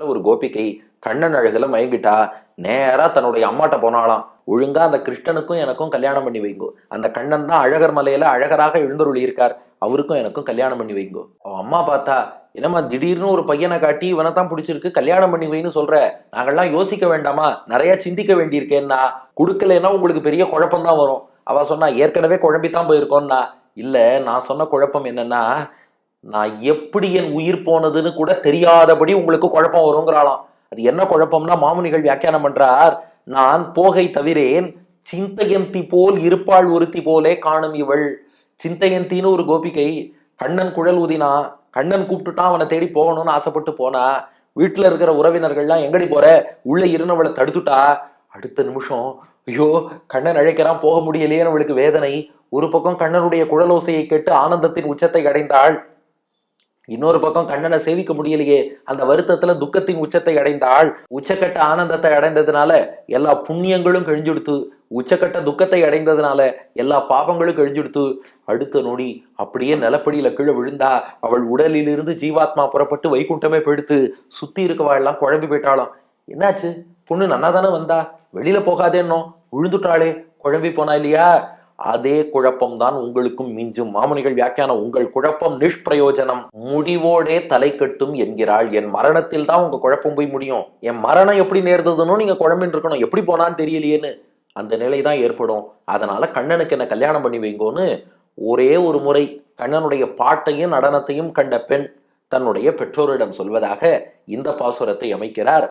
ஒரு கோபிகை கண்ணன் அழகுல மயங்கிட்டா. நேரா தன்னுடைய அம்மாட்ட போனாலாம், ஒழுங்கா அந்த கிருஷ்ணனுக்கும் எனக்கும் கல்யாணம் பண்ணி வைங்கோ. அந்த கண்ணன் தான் அழகர் மலையில அழகராக எழுந்தருளி இருக்கார், அவருக்கும் எனக்கும் கல்யாணம் பண்ணி வைங்கோ. அவன் அம்மா பார்த்தா, என்னம்மா திடீர்னு ஒரு பையனை காட்டி இவனை தான் பிடிச்சிருக்கு கல்யாணம் பண்ணி வைன்னு சொல்ற, நாங்கெல்லாம் யோசிக்க வேண்டாமா, நிறைய சிந்திக்க வேண்டியிருக்கேன்னா, கொடுக்கலன்னா உங்களுக்கு பெரிய குழப்பம் தான் வரும். அவ சொன்னா, ஏற்கனவே குழம்பித்தான் போயிருக்கோம்னா. இல்ல, நான் சொன்ன குழப்பம் என்னன்னா, நான் எப்படி என் உயிர் போனதுன்னு கூட தெரியாதபடி உங்களுக்கு குழப்பம் வருங்கிறாளாம். அது என்ன குழப்பம்னா, மாமுனிகள் வியாக்கியானம் பண்றார், நான் போகை தவிரேன் சிந்தையந்தி போல் இருப்பாள் ஒருத்தி போலே காணும் இவள். சிந்தையந்தின்னு ஒரு கோபிகை, கண்ணன் குழல் ஊதினா, கண்ணன் கூப்பிட்டுட்டான், அவனை தேடி போகணும்னு ஆசைப்பட்டு போனா, வீட்டுல இருக்கிற உறவினர்கள்லாம் எங்கடி போற, உள்ள இருன்னு அவளை தடுத்துட்டா. அடுத்த நிமிஷம், ஐயோ கண்ணன் அழைக்கிறான், போக முடியலையேன்னு அவளுக்கு வேதனை. ஒரு பக்கம் கண்ணனுடைய குழலோசையை கேட்டு ஆனந்தத்தின் உச்சத்தை அடைந்தாள், இன்னொரு பக்கம் கண்ணனை சேவிக்க முடியலையே அந்த வருத்தத்துல துக்கத்தின் உச்சத்தை அடைந்தாள். உச்சக்கட்ட ஆனந்தத்தை அடைந்ததுனால எல்லா புண்ணியங்களும் கழிஞ்சுடுத்து, உச்சக்கட்ட துக்கத்தை அடைந்ததுனால எல்லா பாபங்களும் கழிஞ்சுடுத்து. அடுத்த நொடி அப்படியே நிலப்படியில கீழே விழுந்தா. அவள் உடலிலிருந்து ஜீவாத்மா புறப்பட்டு வைகுண்டமே போயிடுத்து. சுத்தி இருக்கவாள்லாம் குழம்பி போயிட்டாளாம். என்னாச்சு, பொண்ணு நன்னா தானே வந்தா, வெளியில போகாதேன்னோ, விழுந்துட்டாளே, குழம்பி போனா இல்லையா. அதே குழப்பம் தான் உங்களுக்கும் மிஞ்சும். மாமுனிகள் வியாக்கியானம், உங்கள் குழப்பம் நிஷ்பிரயோஜனம், முடிவோடே தலை கட்டும் என்கிறாள். என் மரணத்தில் தான் உங்க குழப்பம் போய் முடியும். என் மரணம் எப்படி நேர்ந்ததுன்னு நீங்க குழம்பின்னு இருக்கணும், எப்படி போனான்னு தெரியலையேன்னு அந்த நிலை தான் ஏற்படும். அதனால கண்ணனுக்கு என்ன கல்யாணம் பண்ணி வைங்கோன்னு ஒரே ஒரு முறை கண்ணனுடைய பாட்டையும் நடனத்தையும் கண்ட பெண் தன்னுடைய பெற்றோரிடம் சொல்வதாக இந்த பாசுரத்தை அமைக்கிறார்.